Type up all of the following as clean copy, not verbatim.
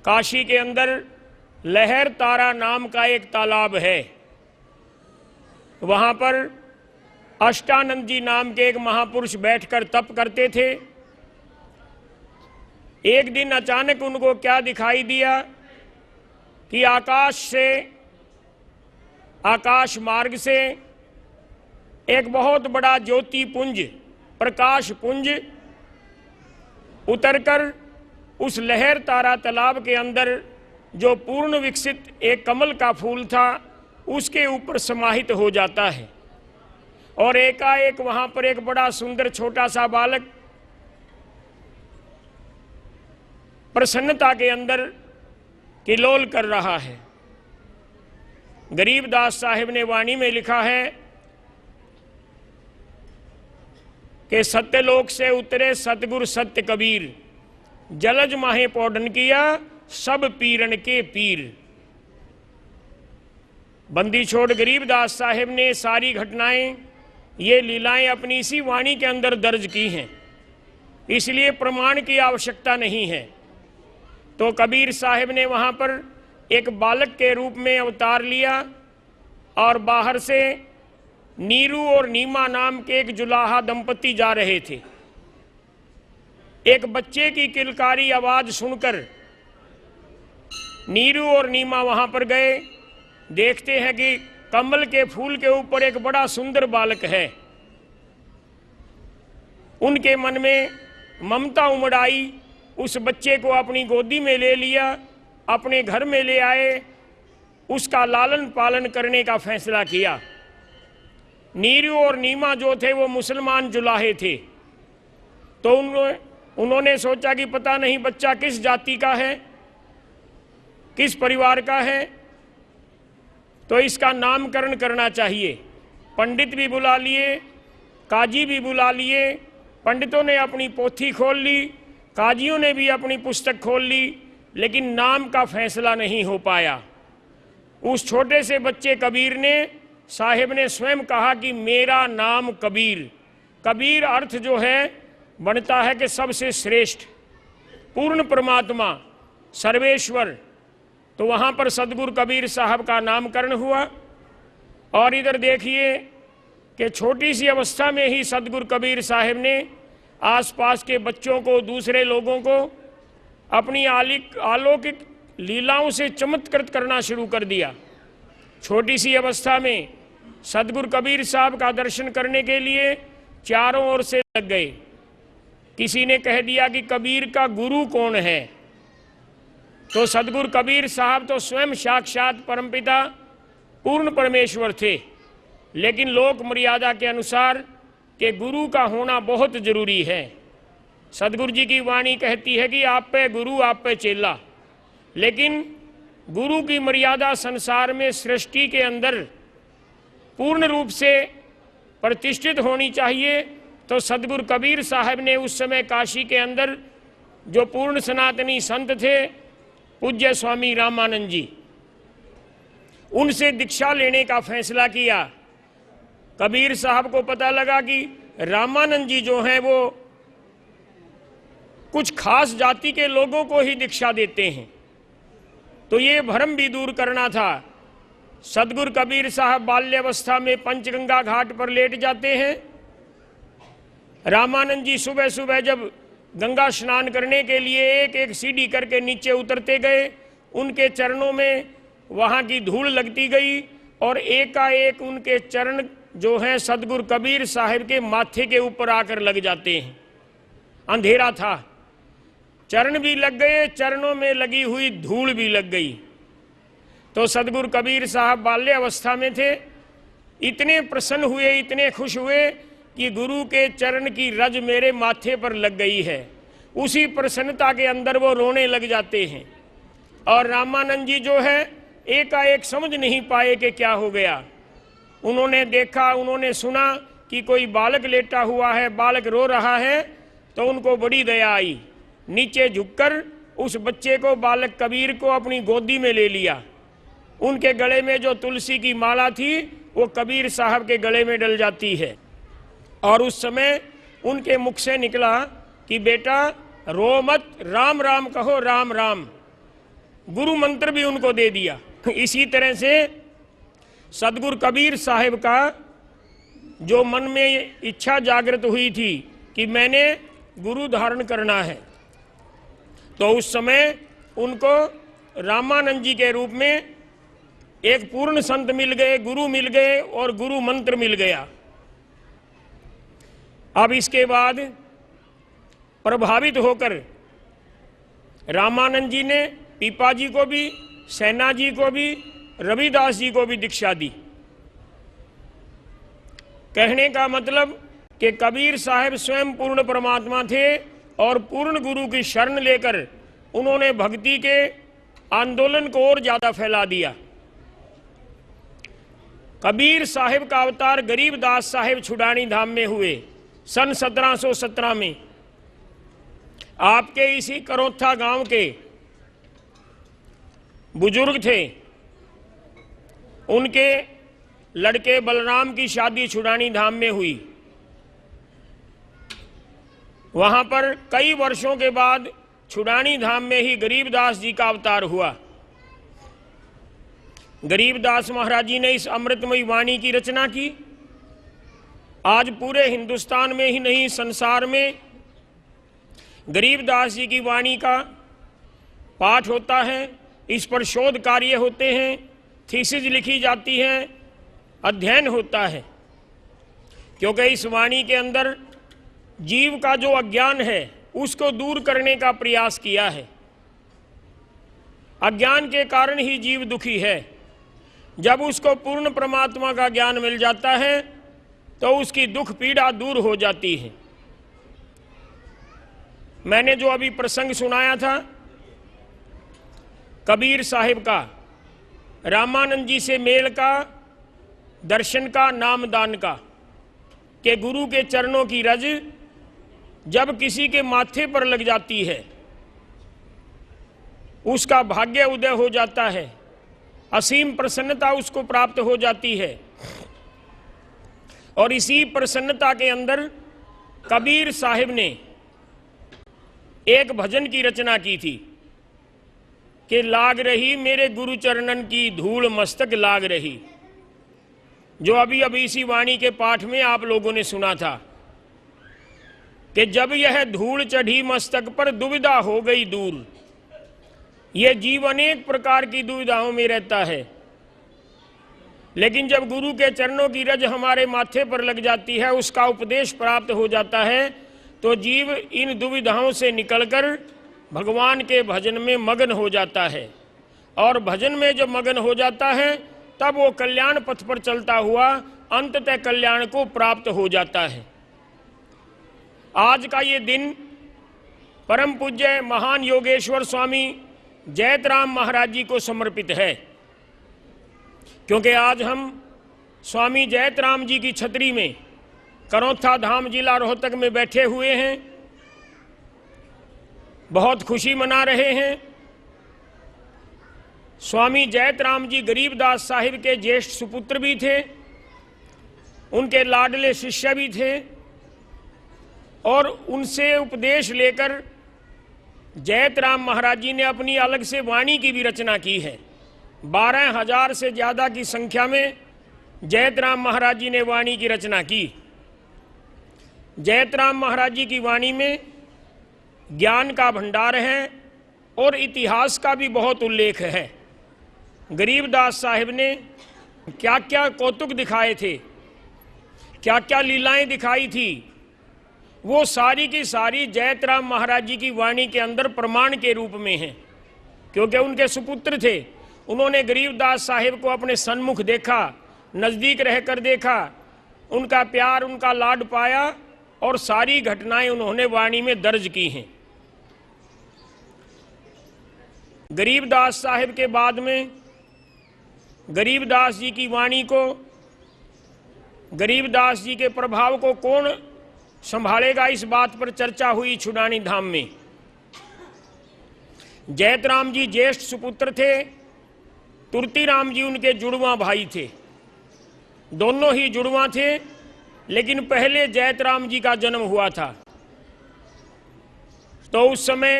काशी के अंदर लहर तारा नाम का एक तालाब है। वहां पर अष्टानंद जी नाम के एक महापुरुष बैठकर तप करते थे। एक दिन अचानक उनको क्या दिखाई दिया कि आकाश मार्ग से एक बहुत बड़ा ज्योति पुंज, प्रकाश पुंज उतरकर उस लहर तारा तालाब के अंदर जो पूर्ण विकसित एक कमल का फूल था उसके ऊपर समाहित हो जाता है। और एकाएक वहां पर एक बड़ा सुंदर छोटा सा बालक प्रसन्नता के अंदर किलोल कर रहा है। गरीबदास साहिब ने वाणी में लिखा है कि सत्यलोक से उतरे सतगुरु सत्य कबीर, जलज माहे पौधन किया सब पीरन के पीर। बंदी छोड़ गरीबदास साहिब ने सारी घटनाएं, ये लीलाएं अपनी इसी वाणी के अंदर दर्ज की हैं, इसलिए प्रमाण की आवश्यकता नहीं है। तो कबीर साहिब ने वहां पर एक बालक के रूप में अवतार लिया और बाहर से नीरू और नीमा नाम के एक जुलाहा दंपति जा रहे थे। एक बच्चे की किलकारी आवाज सुनकर नीरू और नीमा वहां पर गए। देखते हैं कि कमल के फूल के ऊपर एक बड़ा सुंदर बालक है। उनके मन में ममता उमड़ आई, उस बच्चे को अपनी गोदी में ले लिया, अपने घर में ले आए, उसका लालन पालन करने का फैसला किया। नीरू और नीमा जो थे वो मुसलमान जुलाहे थे। तो उन्होंने सोचा कि पता नहीं बच्चा किस जाति का है, किस परिवार का है, तो इसका नामकरण करना चाहिए। पंडित भी बुला लिए, काजी भी बुला लिए। पंडितों ने अपनी पोथी खोल ली, काजियों ने भी अपनी पुस्तक खोल ली, लेकिन नाम का फैसला नहीं हो पाया। उस छोटे से बच्चे कबीर ने, साहिब ने स्वयं कहा कि मेरा नाम कबीर। कबीर अर्थ जो है बनता है कि सबसे श्रेष्ठ, पूर्ण परमात्मा, सर्वेश्वर। तो वहाँ पर सदगुरु कबीर साहब का नामकरण हुआ। और इधर देखिए कि छोटी सी अवस्था में ही सदगुरु कबीर साहब ने आसपास के बच्चों को, दूसरे लोगों को अपनी अलौकिक लीलाओं से चमत्कृत करना शुरू कर दिया। छोटी सी अवस्था में सदगुरु कबीर साहब का दर्शन करने के लिए चारों ओर से लग गए। किसी ने कह दिया कि कबीर का गुरु कौन है? तो सदगुरु कबीर साहब तो स्वयं साक्षात परमपिता पूर्ण परमेश्वर थे, लेकिन लोक मर्यादा के अनुसार कि गुरु का होना बहुत जरूरी है। सदगुरु जी की वाणी कहती है कि आप पे गुरु, आप पे चेला। लेकिन गुरु की मर्यादा संसार में सृष्टि के अंदर पूर्ण रूप से प्रतिष्ठित होनी चाहिए। तो सदगुरु कबीर साहब ने उस समय काशी के अंदर जो पूर्ण सनातनी संत थे, पूज्य स्वामी रामानंद जी, उनसे दीक्षा लेने का फैसला किया। कबीर साहब को पता लगा कि रामानंद जी जो हैं वो कुछ खास जाति के लोगों को ही दीक्षा देते हैं, तो ये भ्रम भी दूर करना था। सदगुरु कबीर साहब बाल्यावस्था में पंचगंगा घाट पर लेट जाते हैं। रामानंद जी सुबह सुबह जब गंगा स्नान करने के लिए एक एक सीढ़ी करके नीचे उतरते गए, उनके चरणों में वहाँ की धूल लगती गई और एकाएक उनके चरण जो हैं सदगुरु कबीर साहब के माथे के ऊपर आकर लग जाते हैं। अंधेरा था, चरण भी लग गए, चरणों में लगी हुई धूल भी लग गई। तो सदगुरु कबीर साहब बाल्यावस्था में थे, इतने प्रसन्न हुए, इतने खुश हुए कि गुरु के चरण की रज मेरे माथे पर लग गई है। उसी प्रसन्नता के अंदर वो रोने लग जाते हैं। और रामानंद जी जो है एकाएक समझ नहीं पाए कि क्या हो गया। उन्होंने देखा, उन्होंने सुना कि कोई बालक लेटा हुआ है, बालक रो रहा है, तो उनको बड़ी दया आई। नीचे झुककर उस बच्चे को, बालक कबीर को, अपनी गोदी में ले लिया। उनके गले में जो तुलसी की माला थी वो कबीर साहब के गले में डल जाती है। और उस समय उनके मुख से निकला कि बेटा रो मत, राम राम कहो, राम राम। गुरु मंत्र भी उनको दे दिया। इसी तरह से सदगुरु कबीर साहिब का जो मन में इच्छा जागृत हुई थी कि मैंने गुरु धारण करना है, तो उस समय उनको रामानंद जी के रूप में एक पूर्ण संत मिल गए, गुरु मिल गए और गुरु मंत्र मिल गया। अब इसके बाद प्रभावित होकर रामानंद जी ने पीपा जी को भी, सेना जी को भी, रविदास जी को भी दीक्षा दी। कहने का मतलब कि कबीर साहब स्वयं पूर्ण परमात्मा थे और पूर्ण गुरु की शरण लेकर उन्होंने भक्ति के आंदोलन को और ज्यादा फैला दिया। कबीर साहिब का अवतार गरीबदास साहिब छुडानी धाम में हुए सन 1717 में। आपके इसी करोथा गांव के बुजुर्ग थे, उनके लड़के बलराम की शादी छुडानी धाम में हुई। वहां पर कई वर्षों के बाद छुडानी धाम में ही गरीबदास जी का अवतार हुआ। गरीबदास महाराज जी ने इस अमृतमयी वाणी की रचना की। आज पूरे हिंदुस्तान में ही नहीं, संसार में गरीबदास जी की वाणी का पाठ होता है, इस पर शोध कार्य होते हैं, थीसिस लिखी जाती हैं, अध्ययन होता है, क्योंकि इस वाणी के अंदर जीव का जो अज्ञान है उसको दूर करने का प्रयास किया है। अज्ञान के कारण ही जीव दुखी है। जब उसको पूर्ण परमात्मा का ज्ञान मिल जाता है तो उसकी दुख पीड़ा दूर हो जाती है। मैंने जो अभी प्रसंग सुनाया था कबीर साहिब का, रामानंद जी से मेल का, दर्शन का, नामदान का, कि गुरु के चरणों की रज जब किसी के माथे पर लग जाती है उसका भाग्य उदय हो जाता है, असीम प्रसन्नता उसको प्राप्त हो जाती है। और इसी प्रसन्नता के अंदर कबीर साहिब ने एक भजन की रचना की थी कि लाग रही मेरे गुरु चरणन की धूल मस्तक लाग रही, जो अभी अभी इसी वाणी के पाठ में आप लोगों ने सुना था कि जब यह धूल चढ़ी मस्तक पर दुविधा हो गई दूर। यह जीव अनेक प्रकार की दुविधाओं में रहता है, लेकिन जब गुरु के चरणों की रज हमारे माथे पर लग जाती है, उसका उपदेश प्राप्त हो जाता है, तो जीव इन दुविधाओं से निकलकर भगवान के भजन में मगन हो जाता है। और भजन में जब मगन हो जाता है तब वो कल्याण पथ पर चलता हुआ अंततः कल्याण को प्राप्त हो जाता है। आज का ये दिन परम पूज्य महान योगेश्वर स्वामी जयतराम महाराज जी को समर्पित है, क्योंकि आज हम स्वामी जयतराम जी की छतरी में करोथा धाम जिला रोहतक में बैठे हुए हैं, बहुत खुशी मना रहे हैं। स्वामी जयतराम जी गरीबदास साहिब के ज्येष्ठ सुपुत्र भी थे, उनके लाडले शिष्य भी थे, और उनसे उपदेश लेकर जयतराम महाराज जी ने अपनी अलग से वाणी की भी रचना की है। 12,000 से ज़्यादा की संख्या में जयतराम महाराज जी ने वाणी की रचना की। जयतराम महाराज जी की वाणी में ज्ञान का भंडार है और इतिहास का भी बहुत उल्लेख है। गरीबदास साहिब ने क्या क्या कौतुक दिखाए थे, क्या क्या लीलाएं दिखाई थी, वो सारी की सारी जयतराम महाराज जी की वाणी के अंदर प्रमाण के रूप में हैं, क्योंकि उनके सुपुत्र थे। उन्होंने गरीबदास साहिब को अपने सन्मुख देखा, नज़दीक रहकर देखा, उनका प्यार, उनका लाड पाया, और सारी घटनाएं उन्होंने वाणी में दर्ज की हैं। गरीबदास साहिब के बाद में गरीबदास जी की वाणी को, गरीबदास जी के प्रभाव को कौन संभालेगा, इस बात पर चर्चा हुई छुडानी धाम में। जयतराम जी ज्येष्ठ सुपुत्र थे, तुर्तीराम जी उनके जुड़वा भाई थे। दोनों ही जुड़वा थे, लेकिन पहले जयतराम जी का जन्म हुआ था। तो उस समय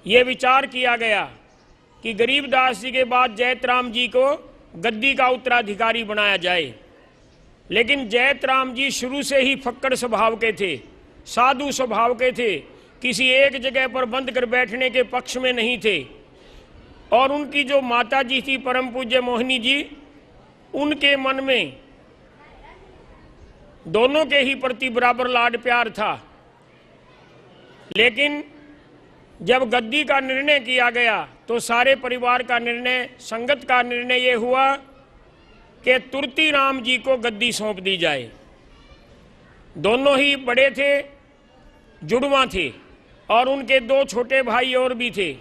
ये विचार किया गया कि गरीबदास जी के बाद जैतराम जी को गद्दी का उत्तराधिकारी बनाया जाए। लेकिन जैतराम जी शुरू से ही फक्कड़ स्वभाव के थे, साधु स्वभाव के थे, किसी एक जगह पर बंद कर बैठने के पक्ष में नहीं थे। और उनकी जो माता जी थी परम पूज्य मोहिनी जी, उनके मन में दोनों के ही प्रति बराबर लाड प्यार था। लेकिन जब गद्दी का निर्णय किया गया तो सारे परिवार का निर्णय, संगत का निर्णय ये हुआ कि तुर्ती राम जी को गद्दी सौंप दी जाए। दोनों ही बड़े थे, जुड़वा थे, और उनके 2 छोटे भाई और भी थे।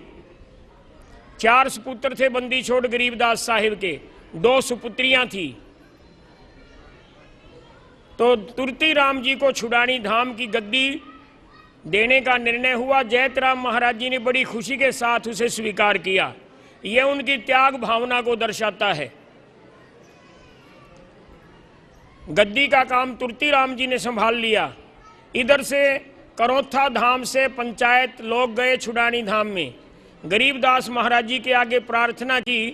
4 सुपुत्र थे बंदी छोड़ गरीबदास साहिब के, 2 सुपुत्रियां थी। तो तुर्ती राम जी को छुड़ानी धाम की गद्दी देने का निर्णय हुआ। जैतराम महाराज जी ने बड़ी खुशी के साथ उसे स्वीकार किया। यह उनकी त्याग भावना को दर्शाता है। गद्दी का काम तुर्ती राम जी ने संभाल लिया। इधर से करोथा धाम से पंचायत लोग गए छुड़ानी धाम में। गरीबदास महाराज जी के आगे प्रार्थना की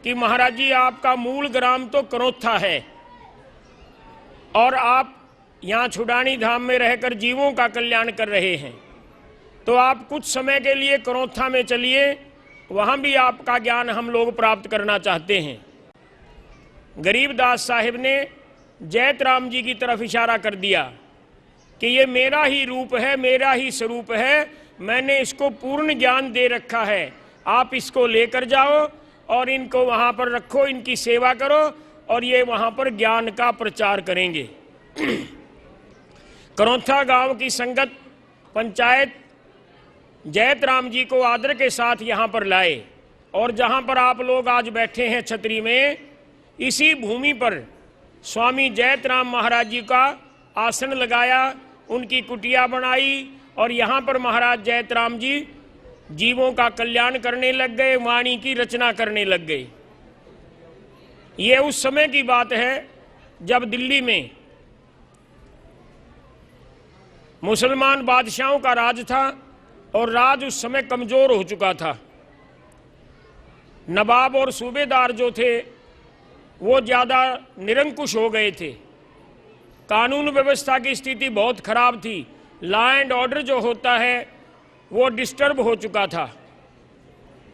कि महाराज जी, आपका मूल ग्राम तो करोथा है और आप यहाँ छुड़ानी धाम में रहकर जीवों का कल्याण कर रहे हैं, तो आप कुछ समय के लिए करोथा में चलिए, वहाँ भी आपका ज्ञान हम लोग प्राप्त करना चाहते हैं। गरीबदास साहिब ने जैतराम जी की तरफ इशारा कर दिया कि ये मेरा ही रूप है, मेरा ही स्वरूप है, मैंने इसको पूर्ण ज्ञान दे रखा है, आप इसको लेकर जाओ और इनको वहाँ पर रखो, इनकी सेवा करो और ये वहाँ पर ज्ञान का प्रचार करेंगे। करोथा गांव की संगत पंचायत जैतराम जी को आदर के साथ यहाँ पर लाए और जहाँ पर आप लोग आज बैठे हैं छतरी में, इसी भूमि पर स्वामी जैतराम महाराज जी का आसन लगाया, उनकी कुटिया बनाई और यहाँ पर महाराज जैतराम जी जीवों का कल्याण करने लग गए, वाणी की रचना करने लग गए। ये उस समय की बात है जब दिल्ली में मुसलमान बादशाहों का राज था और राज उस समय कमजोर हो चुका था। नवाब और सूबेदार जो थे वो ज़्यादा निरंकुश हो गए थे। कानून व्यवस्था की स्थिति बहुत खराब थी। लॉ एंड ऑर्डर जो होता है वो डिस्टर्ब हो चुका था।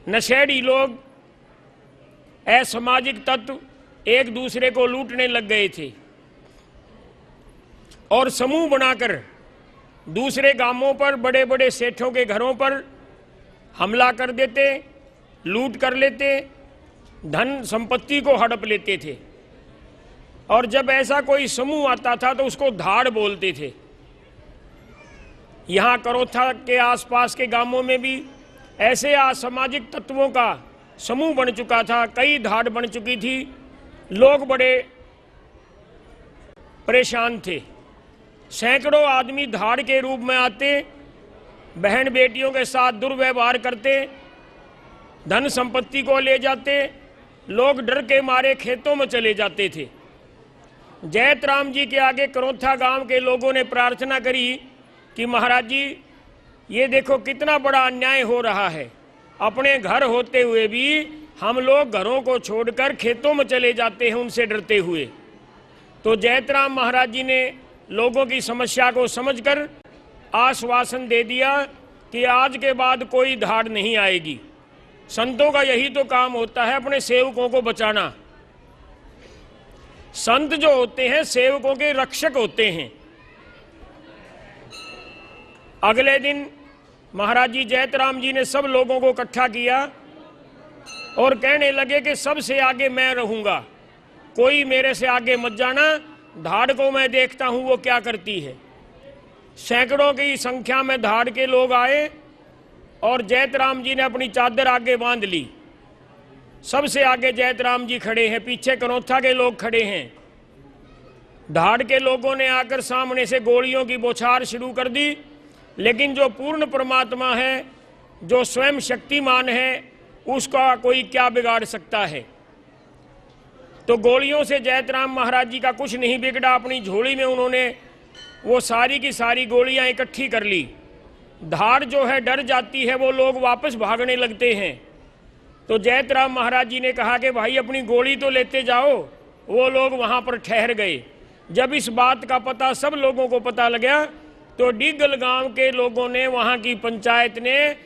नशेड़ी लोग, असामाजिक तत्व एक दूसरे को लूटने लग गए थे और समूह बनाकर दूसरे गांवों पर, बड़े बड़े सेठों के घरों पर हमला कर देते, लूट कर लेते, धन संपत्ति को हड़प लेते थे। और जब ऐसा कोई समूह आता था तो उसको धाड़ बोलते थे। यहाँ करोथा के आसपास के गांवों में भी ऐसे असामाजिक तत्वों का समूह बन चुका था, कई धाड़ बन चुकी थी। लोग बड़े परेशान थे। सैकड़ों आदमी धाड़ के रूप में आते, बहन बेटियों के साथ दुर्व्यवहार करते, धन संपत्ति को ले जाते। लोग डर के मारे खेतों में चले जाते थे। जैतराम जी के आगे करोथा गांव के लोगों ने प्रार्थना करी कि महाराज जी, ये देखो कितना बड़ा अन्याय हो रहा है, अपने घर होते हुए भी हम लोग घरों को छोड़कर खेतों में चले जाते हैं उनसे डरते हुए। तो जैतराम महाराज जी ने लोगों की समस्या को समझकर आश्वासन दे दिया कि आज के बाद कोई धाड़ नहीं आएगी। संतों का यही तो काम होता है, अपने सेवकों को बचाना। संत जो होते हैं सेवकों के रक्षक होते हैं। अगले दिन महाराज जी जैतराम जी ने सब लोगों को इकट्ठा किया और कहने लगे कि सबसे आगे मैं रहूंगा, कोई मेरे से आगे मत जाना, धाड़ को मैं देखता हूं वो क्या करती है। सैकड़ों की संख्या में धाड़ के लोग आए और जैतराम जी ने अपनी चादर आगे बांध ली। सबसे आगे जैतराम जी खड़े हैं, पीछे करोथा के लोग खड़े हैं। धाड़ के लोगों ने आकर सामने से गोलियों की बौछार शुरू कर दी, लेकिन जो पूर्ण परमात्मा है, जो स्वयं शक्तिमान है, उसका कोई क्या बिगाड़ सकता है। तो गोलियों से जैतराम महाराज जी का कुछ नहीं बिगड़ा। अपनी झोली में उन्होंने वो सारी की सारी गोलियां इकट्ठी कर ली धार जो है डर जाती है, वो लोग वापस भागने लगते हैं। तो जैतराम महाराज जी ने कहा कि भाई अपनी गोली तो लेते जाओ। वो लोग वहाँ पर ठहर गए। जब इस बात का पता सब लोगों को पता लगा तो डिगल गांव के लोगों ने, वहाँ की पंचायत ने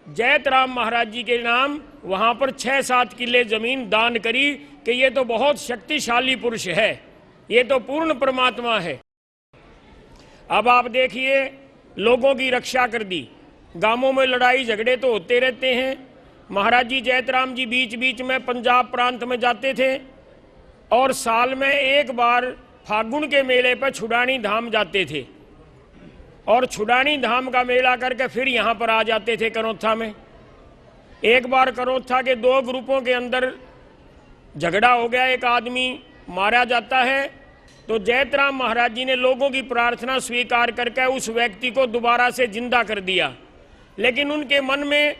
जैतराम महाराज जी के नाम वहाँ पर 6-7 किले जमीन दान करी कि ये तो बहुत शक्तिशाली पुरुष है, ये तो पूर्ण परमात्मा है। अब आप देखिए, लोगों की रक्षा कर दी। गांवों में लड़ाई झगड़े तो होते रहते हैं। महाराज जी जैतराम जी बीच बीच में पंजाब प्रांत में जाते थे और साल में एक बार फागुन के मेले पर छुड़ानी धाम जाते थे और छुड़ानी धाम का मेला करके फिर यहाँ पर आ जाते थे करोथा में। एक बार करोथा के 2 ग्रुपों के अंदर झगड़ा हो गया, एक आदमी मारा जाता है। तो जैतराम महाराज जी ने लोगों की प्रार्थना स्वीकार करके उस व्यक्ति को दोबारा से जिंदा कर दिया। लेकिन उनके मन में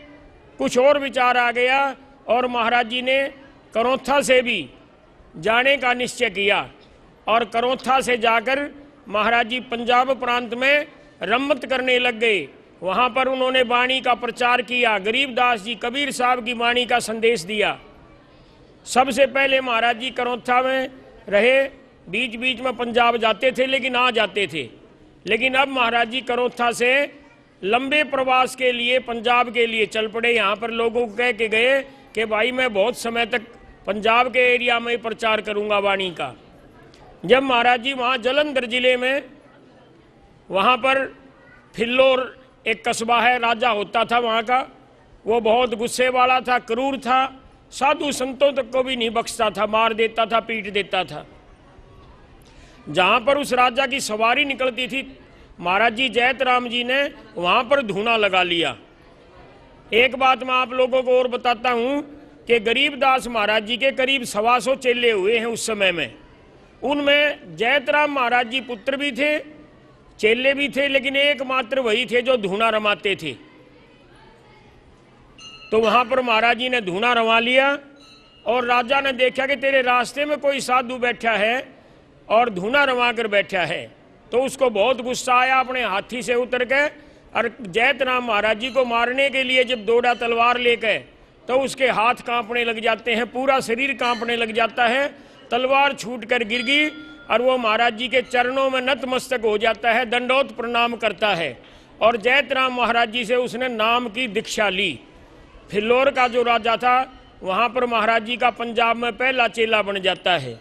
कुछ और विचार आ गया और महाराज जी ने करोथा से भी जाने का निश्चय किया और करोथा से जाकर महाराज जी पंजाब प्रांत में रम्मत करने लग गए। वहाँ पर उन्होंने वाणी का प्रचार किया, गरीबदास जी कबीर साहब की वाणी का संदेश दिया। सबसे पहले महाराज जी करोथा में रहे, बीच बीच में पंजाब जाते थे लेकिन आ जाते थे। लेकिन अब महाराज जी करोथा से लंबे प्रवास के लिए पंजाब के लिए चल पड़े। यहाँ पर लोगों को कह के गए कि भाई मैं बहुत समय तक पंजाब के एरिया में प्रचार करूँगा वाणी का। जब महाराज जी वहाँ जालंधर जिले में, वहाँ पर फिल्लोर एक कस्बा है, राजा होता था वहाँ का। वो बहुत गुस्से वाला था, क्रूर था, साधु संतों तक को भी नहीं बख्शता था, मार देता था, पीट देता था। जहाँ पर उस राजा की सवारी निकलती थी, महाराज जी जैतराम जी ने वहाँ पर धूना लगा लिया। एक बात मैं आप लोगों को और बताता हूँ कि गरीबदास महाराज जी के करीब 125 चेले हुए हैं उस समय में। उनमें जैतराम महाराज जी पुत्र भी थे, चेले भी थे, लेकिन एकमात्र वही थे जो धूना रमाते थे। तो वहाँ पर महाराज जी ने धूना रवा लिया और राजा ने देखा कि तेरे रास्ते में कोई साधु बैठा है और धूना रवा कर बैठा है। तो उसको बहुत गुस्सा आया, अपने हाथी से उतर के और जैतराम महाराज जी को मारने के लिए जब दौड़ा तलवार लेकर, तो उसके हाथ कांपने लग जाते हैं, पूरा शरीर कांपने लग जाता है। तलवार छूट कर गिर गई और वो महाराज जी के चरणों में नतमस्तक हो जाता है, दंडोत प्रणाम करता है और जैतराम महाराज जी से उसने नाम की दीक्षा ली। फिल्लोर का जो राजा था वहाँ पर महाराज जी का पंजाब में पहला चेला बन जाता है।